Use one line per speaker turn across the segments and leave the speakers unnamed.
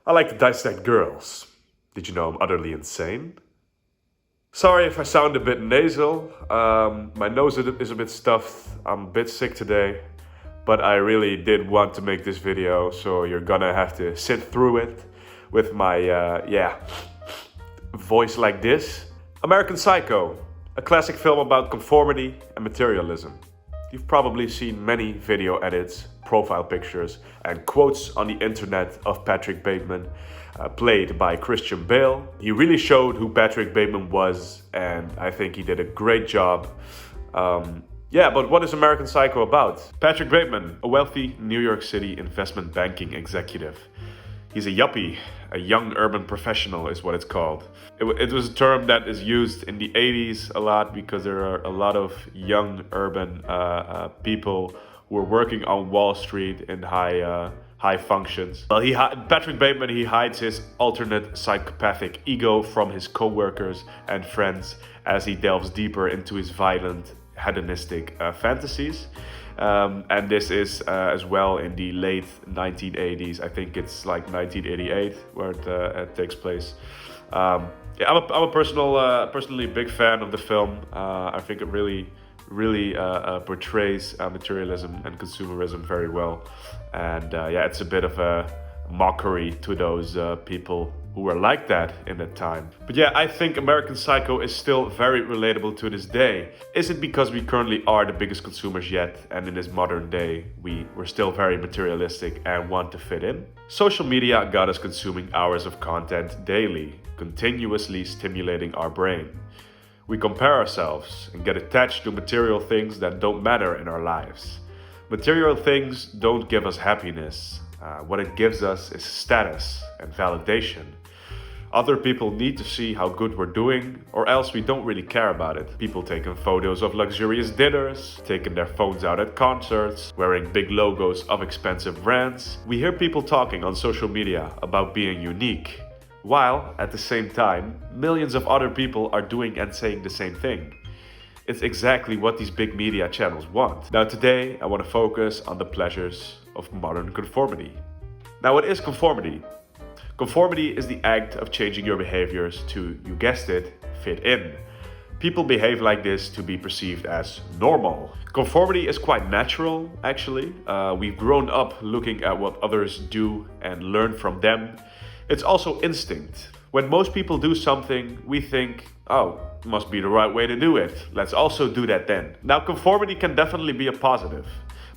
I like to dissect girls. Did you know I'm utterly insane? Sorry if I sound a bit nasal. My nose is a bit stuffed. I'm a bit sick today. But I really did want to make this video, so you're gonna have to sit through it with my, voice like this. American Psycho, a classic film about conformity and materialism. You've probably seen many video edits, profile pictures, and quotes on the internet of Patrick Bateman, played by Christian Bale. He really showed who Patrick Bateman was, and I think he did a great job. But what is American Psycho about? Patrick Bateman, a wealthy New York City investment banking executive. He's a yuppie, a young urban professional is what it's called. It was a term that is used in the 80s a lot because there are a lot of young urban people who are working on Wall Street in high functions. Well, Patrick Bateman, he hides his alternate psychopathic ego from his co-workers and friends as he delves deeper into his violent, hedonistic fantasies. And this is as well in the late 1980s. I think it's like 1988 where it takes place. I'm a personally big fan of the film. I think it really portrays materialism and consumerism very well. And it's a bit of a mockery to those people who were like that in that time. But yeah, I think American Psycho is still very relatable to this day. Is it because we currently are the biggest consumers yet, and in this modern day we're still very materialistic and want to fit in? Social media got us consuming hours of content daily, continuously stimulating our brain. We compare ourselves and get attached to material things that don't matter in our lives. Material things don't give us happiness. What it gives us is status and validation. Other people need to see how good we're doing, or else we don't really care about it. People taking photos of luxurious dinners, taking their phones out at concerts, wearing big logos of expensive brands. We hear people talking on social media about being unique, while at the same time, millions of other people are doing and saying the same thing. It's exactly what these big media channels want. Now today, I want to focus on the pleasures of modern conformity. Now, what is conformity? Conformity is the act of changing your behaviors to, you guessed it, fit in. People behave like this to be perceived as normal. Conformity is quite natural, actually. We've grown up looking at what others do and learn from them. It's also instinct. When most people do something, we think, oh, must be the right way to do it. Let's also do that then. Now, conformity can definitely be a positive,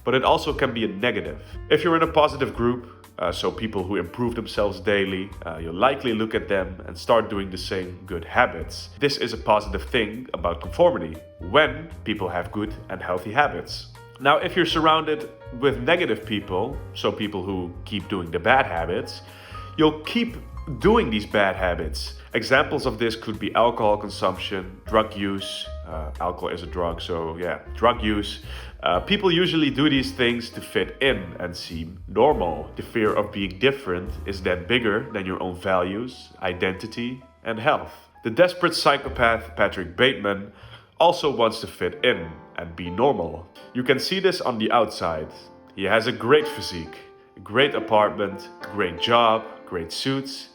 but it also can be a negative. If you're in a positive group, so people who improve themselves daily, you'll likely look at them and start doing the same good habits. This is a positive thing about conformity, when people have good and healthy habits. Now, if you're surrounded with negative people, so people who keep doing the bad habits, you'll keep doing these bad habits. Examples of this could be alcohol consumption, drug use. Alcohol is a drug, so yeah, drug use. People usually do these things to fit in and seem normal. The fear of being different is then bigger than your own values, identity, and health. The desperate psychopath Patrick Bateman also wants to fit in and be normal. You can see this on the outside. He has a great physique, a great apartment, great job, great suits,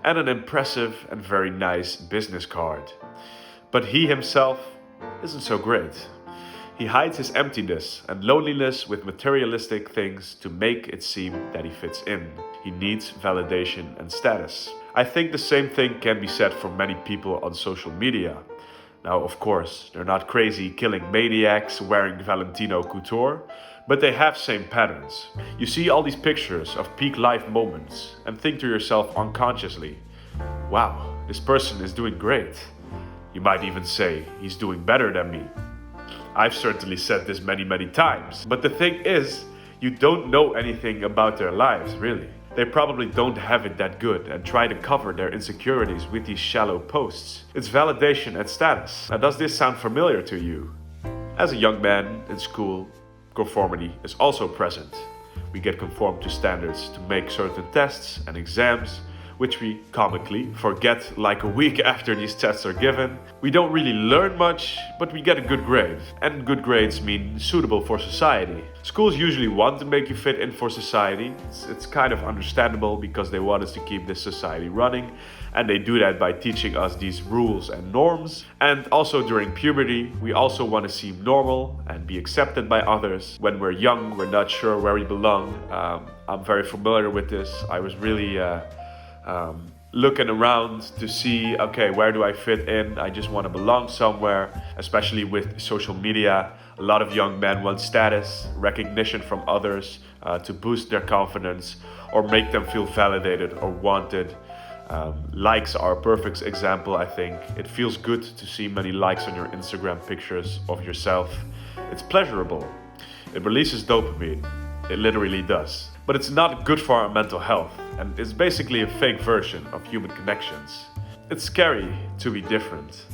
and an impressive and very nice business card. But he himself isn't so great. He hides his emptiness and loneliness with materialistic things to make it seem that he fits in. He needs validation and status. I think the same thing can be said for many people on social media. Now, of course, they're not crazy killing maniacs wearing Valentino couture, but they have same patterns. You see all these pictures of peak life moments and think to yourself unconsciously, wow, this person is doing great. You might even say, he's doing better than me. I've certainly said this many times, but the thing is, you don't know anything about their lives, really. They probably don't have it that good and try to cover their insecurities with these shallow posts. It's validation and status. Now, does this sound familiar to you? As a young man in school, conformity is also present. We get conformed to standards to make certain tests and exams. which we comically forget like a week after these tests are given. We don't really learn much, but we get a good grade. And good grades mean suitable for society. Schools usually want to make you fit in for society. It's kind of understandable because they want us to keep this society running. And they do that by teaching us these rules and norms. And also during puberty, we also want to seem normal and be accepted by others. When we're young, we're not sure where we belong. I'm very familiar with this. I was really looking around to see, okay, where do I fit in? I just want to belong somewhere, especially with social media. A lot of young men want status, recognition from others to boost their confidence or make them feel validated or wanted. Likes are a perfect example, I think. It feels good to see many likes on your Instagram pictures of yourself. It's pleasurable. It releases dopamine. It literally does. But it's not good for our mental health, and it's basically a fake version of human connections. It's scary to be different,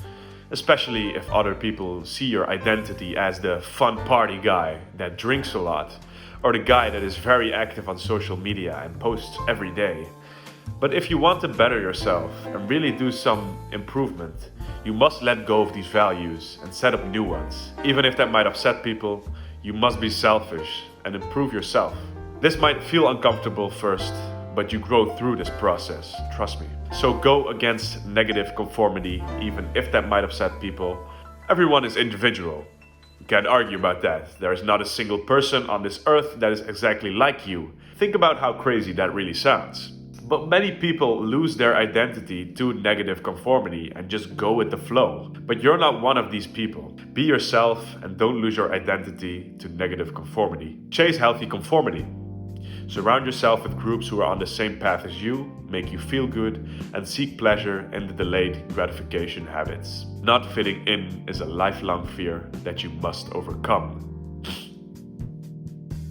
especially if other people see your identity as the fun party guy that drinks a lot, or the guy that is very active on social media and posts every day. But if you want to better yourself and really do some improvement, you must let go of these values and set up new ones. Even if that might upset people, you must be selfish and improve yourself. This might feel uncomfortable first, but you grow through this process, trust me. So go against negative conformity, even if that might upset people. Everyone is individual. You can't argue about that. There is not a single person on this earth that is exactly like you. Think about how crazy that really sounds. But many people lose their identity to negative conformity and just go with the flow. But you're not one of these people. Be yourself and don't lose your identity to negative conformity. Chase healthy conformity. Surround yourself with groups who are on the same path as you, make you feel good, and seek pleasure in the delayed gratification habits. Not fitting in is a lifelong fear that you must overcome.